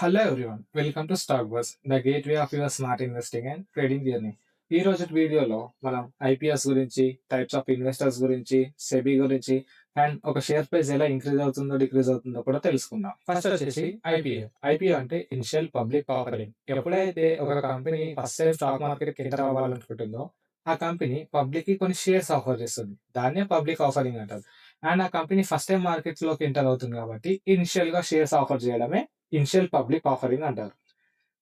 Hello everyone, welcome to stock bus, the gateway of your smart investing and trading journey. ఈ రోజు వీడియోలో మనం IPOs గురించి, types of investors గురించి, సెబీ గురించి అండ్ ఒక షేర్ ప్రైస్ ఎలా ఇంక్రీజ్ అవుతుందో, డిక్రీజ్ అవుతుందో కూడా తెలుసుకుందాం. ఫస్ట్ వచ్చేసి ఐపీఓ. ఐపీఓ అంటే ఇనిషియల్ పబ్లిక్ ఆఫరింగ్. ఎప్పుడైతే ఒక company first time stock market enter అవ్వాలనుకుంటుందో, ఆ కంపెనీ పబ్లిక్ కి కొన్ని షేర్స్ ఆఫర్ చేస్తుంది. దాన్నే పబ్లిక్ ఆఫరింగ్ అంటారు. అండ్ ఆ కంపెనీ ఫస్ట్ టైం మార్కెట్ లోకి ఎంటర్ అవుతుంది కాబట్టి ఇనిషియల్ గా షేర్స్ ఆఫర్ చేయడమే ఇనిషియల్ పబ్లిక్ ఆఫరింగ్ అంటారు.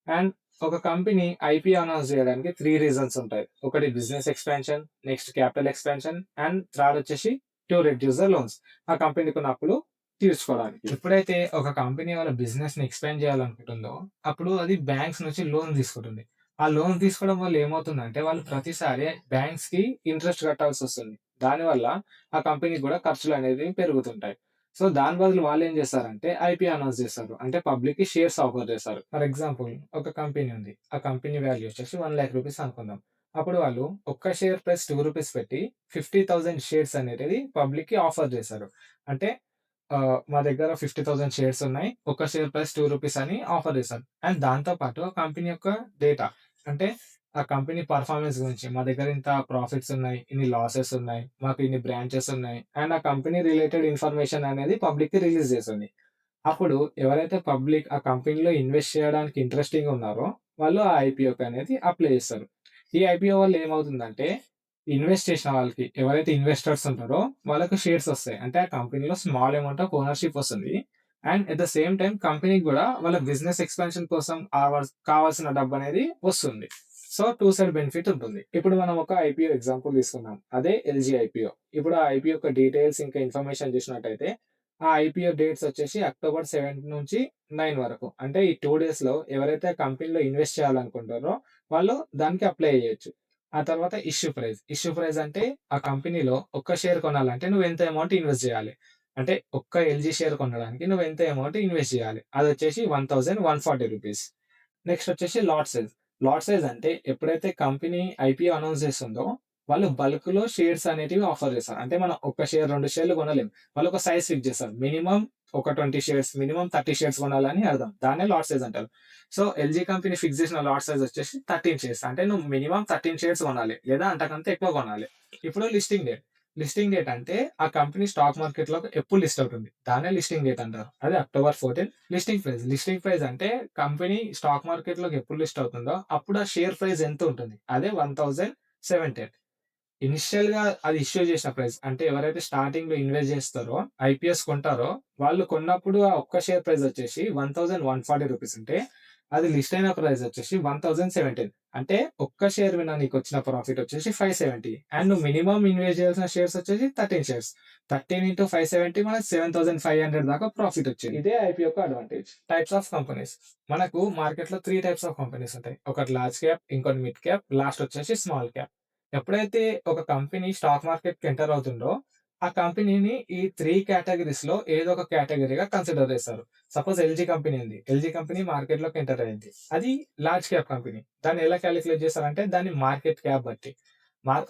అండ్ ఒక కంపెనీ ఐపీఓ అనౌన్స్ చేయడానికి 3 రీజన్స్ ఉంటాయి. ఒకటి business expansion, next capital expansion and third వచ్చేసి టు రెడ్యూస్ ద లోన్స్. ఆ కంపెనీకి ఉన్న అప్పులు తీర్చుకోవడానికి. ఎప్పుడైతే ఒక కంపెనీ వాళ్ళ బిజినెస్ ని ఎక్స్పాండ్ చేయాలనుకుంటుందో, అప్పుడు అది బ్యాంక్స్ నుంచి లోన్ తీసుకుంటుంది. ఆ లోన్ తీసుకోవడం వల్ల ఏమవుతుందంటే, వాళ్ళు ప్రతిసారి బ్యాంక్స్ కి ఇంట్రెస్ట్ కట్టాల్సి వస్తుంది. దానివల్ల ఆ కంపెనీకి కూడా ఖర్చులనేవి పెరుగుతుంటాయి. సో, దాని బదులు వాళ్ళేం చేస్తారంటే ఐపీఓ అనౌన్స్ చేస్తారు. అంటే పబ్లిక్‌కి షేర్స్ ఆఫర్ చేస్తారు. ఫర్ ఎగ్జాంపుల్ ఒక కంపెనీ ఉంది. ఆ కంపెనీ వాల్యూ వచ్చేసి ₹1,00,000 అనుకుందాం. అప్పుడు వాళ్ళు ఒక్క షేర్ ప్లస్ ₹2 పెట్టి 50,000 షేర్స్ అనేటివి పబ్లిక్‌కి ఆఫర్ చేశారు. అంటే మా దగ్గర 50,000 షేర్స్ ఉన్నాయి. ఒక్క షేర్ ప్లస్ ₹2 అని ఆఫర్ చేశారు. అండ్ దాంతో పాటు ఆ కంపెనీ యొక్క డేటా, అంటే ఆ కంపెనీ పర్ఫార్మెన్స్ గురించి, మా దగ్గర ఇంత ప్రాఫిట్స్ ఉన్నాయి, ఇన్ని లాసెస్ ఉన్నాయి, మాకు ఇన్ని బ్రాంచెస్ ఉన్నాయి అండ్ ఆ కంపెనీ రిలేటెడ్ ఇన్ఫర్మేషన్ అనేది పబ్లిక్‌కి రిలీజ్ చేస్తుంది. అప్పుడు ఎవరైతే పబ్లిక్ ఆ కంపెనీలో ఇన్వెస్ట్ చేయడానికి ఇంట్రెస్టింగ్‌గా ఉన్నారో, వాళ్ళు ఆ ఐపీఓకి అనేది అప్లై చేస్తారు. ఈ ఐపీఓ వల్ల ఏమవుతుందంటే, ఇన్వెస్ట్ చేసిన వాళ్ళకి, ఎవరైతే ఇన్వెస్టర్స్ ఉంటారో వాళ్ళకి షేర్స్ వస్తాయి. అంటే ఆ కంపెనీలో స్మాల్ అమౌంట్ ఆఫ్ ఓనర్‌షిప్ వస్తుంది. And at the same time కంపెనీకి గూడా వాళ్ళ బిజినెస్ ఎక్స్‌పాన్షన్ కోసం కావాల్సిన డబ్బనేది వస్తుంది. సో, టూ సైడ్ బెనిఫిట్ ఉంటుంది. ఇప్పుడు మనం ఒక ఐపీఓ ఎగ్జాంపుల్ తీసుకుందాం. అదే ఎల్‌జీ ఐపీఓ. ఇప్పుడు ఆ ఐపీఓ యొక్క డీటెయిల్స్ ఇంకా ఇన్ఫర్మేషన్ చూసినట్టయితే, ఆ ఐపీఓ డేట్స్ వచ్చేసి అక్టోబర్ 7 నుంచి 9 వరకు. అంటే ఈ 2 డేస్‌లో ఎవరైతే కంపెనీలో ఇన్వెస్ట్ చేయాలనుకుంటారో వాళ్ళు దానికి అప్లై చేయొచ్చు. ఆ తర్వాత ఇష్యూ ప్రైస్. ఇష్యూ ప్రైస్ అంటే ఆ కంపెనీలో ఒక్క షేర్ కొనాలంటే నువ్వు ఎంత అమౌంట్ ఇన్వెస్ట్ చేయాలి. అంటే ఒక్క ఎల్‌జీ షేర్ కొనడానికి నువ్వు ఎంత అమౌంట్ ఇన్వెస్ట్ చేయాలి. అదొచ్చేసి రూ. 1,140. నెక్స్ట్ వచ్చేసి లాట్ సైజ్. లాట్ సైజ్ అంటే ఎప్పుడైతే కంపెనీ ఐపీఓ అనౌన్స్ చేస్తుందో, వాళ్ళు బల్క్‌లో షేర్స్ అనేటివి ఆఫర్ చేస్తారు. అంటే మనం ఒక్క షేర్, 2 షేర్లు కొనలేం. వాళ్ళు ఒక సైజ్ ఫిక్స్ చేస్తారు. మినిమమ్ ఒక 20 షేర్స్, మినిమమ్ 30 షేర్స్ కొనాలని అర్థం. దాన్నే లాట్ సైజ్ అంటారు. సో, ఎల్‌జీ కంపెనీ ఫిక్స్ చేసిన లాట్ సైజ్ వచ్చేసి 13 షేర్స్. అంటే నువ్వు మినిమమ్ 13 షేర్స్ కొనాలి. లేదా అంతకంటే ఎక్కువ కొనాలి. ఇప్పుడు లిస్టింగ్ డేట్. లిస్టింగ్ డేట్ అంటే ఆ కంపెనీ స్టాక్ మార్కెట్‌లో ఎప్పుడు లిస్ట్ అవుతుంది. దాన్నే లిస్టింగ్ డేట్ అంటారు. అది October 14. Listing price. Listing price అంటే కంపెనీ స్టాక్ మార్కెట్‌లోకి ఎప్పుడు లిస్ట్ అవుతుందో అప్పుడు ఆ షేర్ ప్రైస్ ఎంత ఉంటుంది. అదే 1,070. ఇనిషియల్‌గా అది ఇష్యూ చేసిన ప్రైస్. అంటే ఎవరైతే స్టార్టింగ్‌లో ఇన్వెస్ట్ చేస్తారో, ఐపీఎస్ కొంటారో, వాళ్ళు కొన్నప్పుడు ఆ ఒక్క షేర్ ప్రైస్ వచ్చేసి రూ. 1,140 ఉంటే, అది లిస్ట్ అయిన ప్రైస్ వచ్చేసి 1,017. అంటే ఒక్క షేర్ మీద నీకొచ్చిన ప్రాఫిట్ వచ్చేసి 570. అండ్ నువ్వు మినిమమ్ ఇన్వెస్ట్ చేయాల్సిన షేర్స్ వచ్చేసి 13 షేర్స్. 13 ఇంటూ 570 మనకు 7,500 దాకా ప్రాఫిట్ వచ్చింది. ఇదే ఐపీఓ యొక్క అడ్వాంటేజ్. Types of companies. మనకు మార్కెట్‌లో 3 టైప్స్ ఆఫ్ కంపెనీస్ ఉంటాయి. ఒకటి లార్జ్ క్యాప్, ఇంకోటి మిడ్ క్యాప్, లాస్ట్ వచ్చేసి స్మాల్ క్యాప్. ఎప్పుడైతే ఒక కంపెనీ స్టాక్ మార్కెట్‌కి ఎంటర్ అవుతుందో, ఆ కంపెనీని ఈ 3 కేటగరీస్‌లో ఏదో ఒక కేటగరీగా కన్సిడర్ చేస్తారు. సపోజ్ ఎల్‌జీ కంపెనీ ఉంది. ఎల్‌జీ కంపెనీ మార్కెట్‌లోకి ఎంటర్ అయింది. అది లార్జ్ క్యాప్ కంపెనీ. దాన్ని ఎలా కాలిక్యులేట్ చేస్తారంటే దాని మార్కెట్ క్యాప్ బట్టి.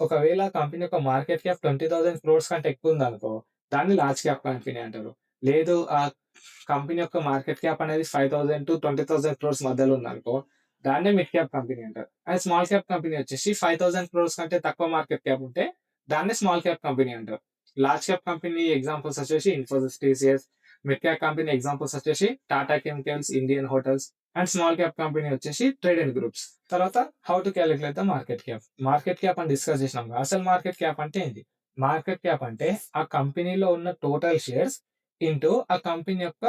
ఒకవేళ కంపెనీ యొక్క మార్కెట్ క్యాప్ 20,000 క్రోర్స్ కంటే ఎక్కువ ఉందనుకో, దాన్ని లార్జ్ క్యాప్ కంపెనీ అంటారు. లేదు ఆ కంపెనీ యొక్క మార్కెట్ క్యాప్ అనేది 5,000-20,000 క్రోర్స్ మధ్యలో ఉందనుకో, దాన్నే మిడ్ క్యాప్ కంపెనీ అంటారు. అండ్ స్మాల్ క్యాప్ కంపెనీ వచ్చేసి 5,000 క్రోర్స్ కంటే తక్కువ మార్కెట్ క్యాప్ ఉంటే దాన్నే స్మాల్ క్యాప్ కంపెనీ అంటారు. లార్జ్ క్యాప్ కంపెనీ ఎగ్జాంపుల్స్ వచ్చేసి Infosys, TCS. Mid cap company examples వచ్చేసి Tata Chemicals, Indian Hotels. And small cap company వచ్చేసి ట్రేడెడ్ గ్రూప్స్. తర్వాత how to calculate the market cap. Market cap అని డిస్కస్ చేసినాం కదా! అసలు మార్కెట్ క్యాప్ అంటే ఏంటి? మార్కెట్ క్యాప్ అంటే ఆ కంపెనీలో ఉన్న టోటల్ షేర్స్ ఇంటూ ఆ కంపెనీ యొక్క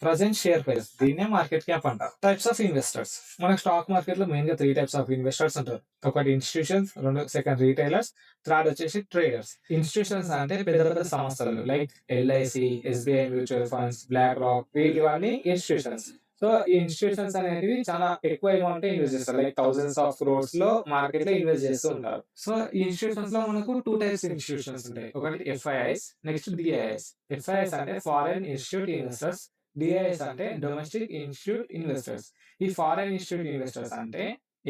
ప్రెజెంట్ షేర్ ప్రైస్. దీన్నే మార్కెట్ క్యాప్ అంటారు. Types of investors. మనకు స్టాక్ మార్కెట్‌లో మెయిన్‌గా 3 టైప్స్ ఆఫ్ ఇన్వెస్టర్స్ ఉంటారు. ఒకటి ఇన్‌స్టిట్యూషన్స్, సెకండ్ రిటైలర్స్, థర్డ్ వచ్చేసి ట్రేడర్స్. ఇన్‌స్టిట్యూషన్స్ అంటే పెద్ద పెద్ద సంస్థలు like LIC, SBI mutual funds, BlackRock ఇవన్నీ ఇన్‌స్టిట్యూషన్స్. సో, ఈ ఇన్‌స్టిట్యూషన్స్ అనేటివి చాలా ఎక్కువ అమౌంటే ఇన్వెస్ట్ చేస్తారు. లైక్ థౌసండ్స్ ఆఫ్ క్రోర్స్‌లో మార్కెట్‌లో ఇన్వెస్ట్ చేస్తూ ఉంటారు. సో, ఈ ఇన్‌స్టిట్యూషన్స్‌లో మనకు 2 టైప్స్ ఇన్‌స్టిట్యూషన్స్ ఉంటాయి. ఒకటి ఎఫ్ఐఐస్, నెక్స్ట్ డిఐఐస్. ఎఫ్ఐఐస్ అంటే ఫారెన్ ఇన్‌స్టిట్యూట్ ఇన్వెస్టర్స్. డిఐఎస్ అంటే డొమెస్టిక్ ఇన్స్టిట్యూట్ ఇన్వెస్టర్స్. ఈ ఫారెన్ ఇన్స్టిట్యూట్ ఇన్వెస్టర్స్ అంటే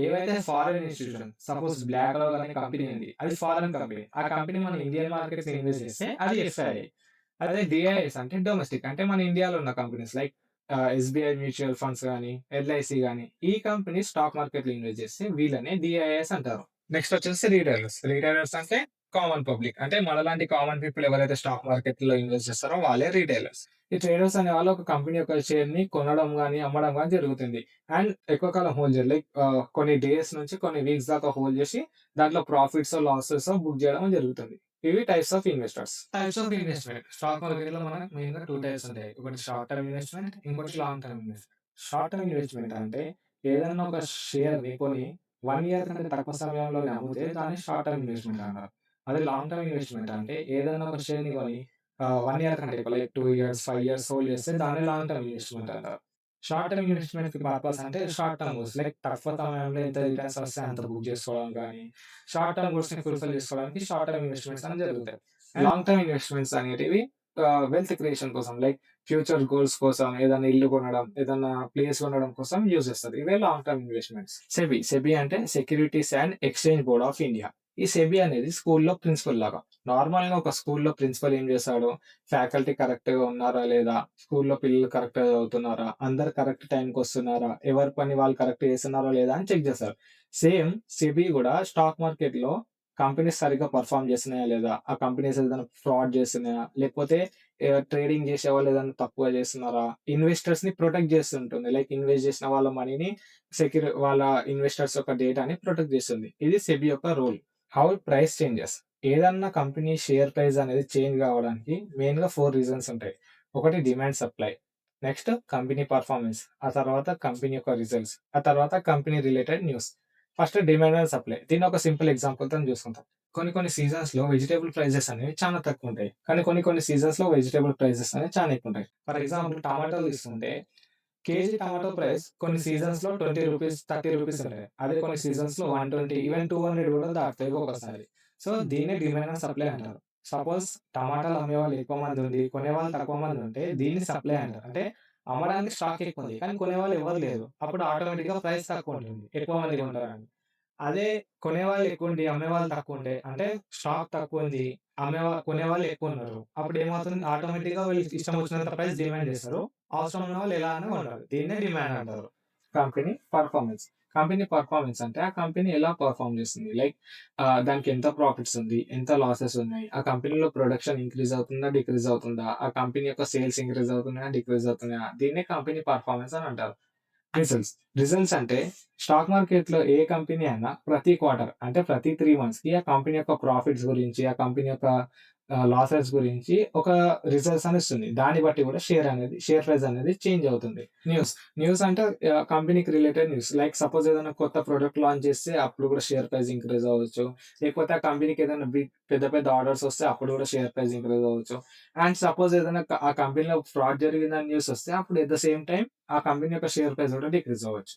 ఏవైతే foreign institution, suppose BlackRock అనే కంపెనీ ఉంది. అది ఫారెన్ కంపెనీ. ఆ కంపెనీ మన ఇండియన్ మార్కెట్‌లో ఇన్వెస్ట్ చేస్తే అది ఎఫ్ఐఐ. అదే డిఐఎస్ అంటే డొమెస్టిక్. అంటే మన ఇండియాలో ఉన్న companies like SBI mutual funds గాని, ఎల్ఐసి గాని ఈ కంపెనీ స్టాక్ మార్కెట్‌లో ఇన్వెస్ట్ చేస్తే వీళ్ళని డీఐఎస్ అంటారు. నెక్స్ట్ వచ్చేసి రీటైలర్స్. రీటైలర్స్ అంటే కామన్ పబ్లిక్. అంటే మనలాంటి కామన్ పీపుల్ ఎవరైతే స్టాక్ మార్కెట్‌లో ఇన్వెస్ట్ చేస్తారో వాళ్ళే రీటైలర్స్. ఈ ట్రేడర్స్ అనేవాళ్ళు ఒక కంపెనీ యొక్క షేర్‌ని కొనడం గాని, అమ్మడం గాని జరుగుతుంది. అండ్ ఎక్కువ కాలం హోల్డ్ చేయరు. లైక్ కొన్ని డేస్ నుంచి కొన్ని వీక్స్ దాకా హోల్డ్ చేసి దాంట్లో ప్రాఫిట్సో, లాసెసో బుక్ చేయడం జరుగుతుంది. ఇవి types of investors. Types of investment. Stock మార్కెట్‌లో మనకు మెయిన్‌గా 2 టైప్స్ ఉంటాయి. ఒకటి షార్ట్ టర్మ్ ఇన్వెస్ట్‌మెంట్, ఇంకోటి long term investment. Short term investment అంటే ఏదన్నా ఒక షేర్‌ని కొని 1 ఇయర్ కంటే తక్కువ సమయంలోనే అమ్మితే దాన్ని షార్ట్ టర్మ్ ఇన్వెస్ట్‌మెంట్ అంటారు. అదే లాంగ్ టర్మ్ ఇన్వెస్ట్‌మెంట్ అంటే ఏదైనా ఒక షేర్‌ని కొని 1 ఇయర్ కంటే ఎక్కువ లైక్ 2 ఇయర్స్, 5 ఇయర్స్ హోల్డ్ చేస్తే దాన్ని లాంగ్ టర్మ్ ఇన్వెస్ట్‌మెంట్ అంటారు. షార్ట్ టర్మ్ ఇన్వెస్ట్‌మెంట్‌కి పర్పస్ అంటే షార్ట్ టర్మ్ గోల్స్ లైక్ తక్కువ సమయంలో ఎంత రిటర్న్స్ వస్తే అంత బుక్ చేసుకోవడం గానీ, షార్ట్ టర్మ్ గోల్స్‌ని ఫుల్‌ఫిల్ చేసుకోవడానికి షార్ట్ టర్మ్ ఇన్వెస్ట్‌మెంట్స్ అనేవి జరుగుతాయి. లాంగ్ టర్మ్ ఇన్వెస్ట్‌మెంట్స్ అనేటివి వెల్త్ క్రియేషన్ కోసం లైక్ ఫ్యూచర్ గోల్స్ కోసం ఏదైనా ఇల్లు కొనడం, ఏదన్నా ప్లేస్ కొనడం కోసం యూజ్ చేస్తారు. ఇవే లాంగ్ టర్మ్ ఇన్వెస్ట్‌మెంట్స్. సెబీ అంటే securities and exchange board of India. ఈ సెబీ అనేది స్కూల్‌లో ప్రిన్సిపల్ లాగా. నార్మల్‌గా ఒక స్కూల్‌లో ప్రిన్సిపల్ ఏం చేస్తాడు? ఫ్యాకల్టీ కరెక్ట్‌గా ఉన్నారా లేదా? స్కూల్‌లో పిల్లలు కరెక్ట్‌గా చదువుతున్నారా? అందరూ కరెక్ట్ టైంకొస్తున్నారా? ఎవరి పని వాళ్ళు కరెక్ట్ చేస్తున్నారా లేదా అని చెక్ చేస్తారు. సేమ్ సెబీ గూడా స్టాక్ మార్కెట్‌లో కంపెనీస్ సరిగ్గా పెర్ఫార్మ్ చేస్తున్నాయా లేదా? ఆ కంపెనీస్ ఏదైనా ఫ్రాడ్ చేస్తున్నాయా? లేకపోతే ట్రేడింగ్ చేసేవాళ్ళు ఏదైనా తప్పుగా చేస్తున్నారా? ఇన్వెస్టర్స్‌ని ప్రొటెక్ట్ చేస్తుంటుంది. లైక్ ఇన్వెస్ట్ చేసిన వాళ్ళ మనీని వాళ్ళ ఇన్వెస్టర్స్ యొక్క డేటాని ప్రొటెక్ట్ చేస్తుంది. ఇది సెబీ యొక్క రోల్. How price changes. ఏదన్నా కంపెనీ షేర్ ప్రైస్ అనేది చేంజ్ కావడానికి మెయిన్‌గా 4 రీజన్స్ ఉంటాయి. ఒకటి demand, supply. Next company performance. ఆ తర్వాత కంపెనీ యొక్క రిజల్ట్స్. ఆ తర్వాత company related news. First demand and supply. దీన్ని ఒక సింపుల్ ఎగ్జాంపుల్‌తోని చూసుకుందాం. కొన్ని కొన్ని సీజన్స్‌లో వెజిటబుల్ ప్రైసెస్ అనేవి చాలా తక్కువుంటాయి. కానీ కొన్ని కొన్ని సీజన్స్‌లో వెజిటబుల్ ప్రైసెస్ అనేవి చాలా ఎక్కువుంటాయి. ఫర్ ఎగ్జాంపుల్ టమాటాలు తీసుకుంటే కేజీ టమాటో ప్రైస్ కొన్ని సీజన్స్‌లో రూ. 20, రూ. 30 ఉంటాయి. అదే కొన్ని సీజన్స్‌లో 120 ఈవెన్ 200 కూడా దాటుతాయి ఒక్కొక్కసారి. సో, దీన్నే డిమాండ్ అండ్ సప్లై అంటారు. సపోజ్ టమాటాలు అమ్మేవాళ్ళు ఎక్కువ మంది ఉండి, కొనేవాళ్ళు తక్కువ మంది ఉంటే దీన్ని సప్లై అంటారు. అంటే అమ్మడానికి స్టాక్ ఎక్కువుంది. కానీ కొనేవాళ్ళు ఎవరు లేరు. అప్పుడు ఆటోమేటిక్‌గా ప్రైస్ తక్కువుంటుంది. ఎక్కువ మంది కొంటారని. అదే కొనేవాళ్ళు ఎక్కువుండి, అమ్మేవాళ్ళు తక్కువుంటే, అంటే స్టాక్ తక్కువుంది, కొనేవాళ్ళు ఎక్కువున్నారు. అప్పుడేమవుతుంది ఆటోమేటిక్‌గా వీళ్ళకి ఇష్టం వచ్చినంత ప్రైస్ డిమాండ్ చేస్తారు. అవసరం ఉన్న వాళ్ళు ఎలా అన్నా కొంటారు. దీన్నే డిమాండ్ అంటారు. Company performance. కంపెనీ పెర్ఫార్మన్స్ అంటే ఆ కంపెనీ ఎలా పెర్ఫార్మ్ చేస్తుంది. లైక్ దానికి ఎంత ప్రాఫిట్స్ ఉంది? ఎంత లాసెస్ ఉన్నాయి? ఆ కంపెనీలో ప్రొడక్షన్ ఇంక్రీజ్ అవుతుందా? డిక్రీజ్ అవుతుందా? ఆ కంపెనీ యొక్క సేల్స్ ఇంక్రీజ్ అవుతున్నాయా? డిక్రీజ్ అవుతున్నాయా? దీన్నే కంపెనీ పెర్ఫార్మన్స్ అని అంటారు. రిజల్ట్స్. రిజల్ట్స్ అంటే స్టాక్ మార్కెట్‌లో ఏ కంపెనీ అయినా ప్రతి క్వార్టర్ అంటే ప్రతి 3 మంత్స్‌కి ఆ కంపెనీ యొక్క ప్రాఫిట్స్ గురించి, ఆ కంపెనీ యొక్క లాసెస్ గురించి ఒక రిజల్ట్స్ అని ఇస్తుంది. దాన్ని బట్టి కూడా షేర్ ప్రైస్ అనేది చేంజ్ అవుతుంది. న్యూస్. న్యూస్ అంటే కంపెనీకి రిలేటెడ్ న్యూస్. లైక్ సపోజ్ ఏదైనా కొత్త ప్రొడక్ట్ లాంచ్ చేస్తే అప్పుడు కూడా షేర్ ప్రైస్ ఇంక్రీజ్ అవ్వచ్చు. లేకపోతే ఆ కంపెనీకి ఏదైనా పెద్ద పెద్ద ఆర్డర్స్ వస్తే అప్పుడు కూడా షేర్ ప్రైస్ ఇంక్రీజ్ అవ్వచ్చు. అండ్ సపోజ్ ఏదైనా ఆ కంపెనీలో ఫ్రాడ్ జరిగిందని న్యూస్ వస్తే అప్పుడు ఎట్ ద సేమ్ టైమ్ ఆ కంపెనీ యొక్క షేర్ ప్రైస్ కూడా డిక్రీజ్ అవ్వచ్చు.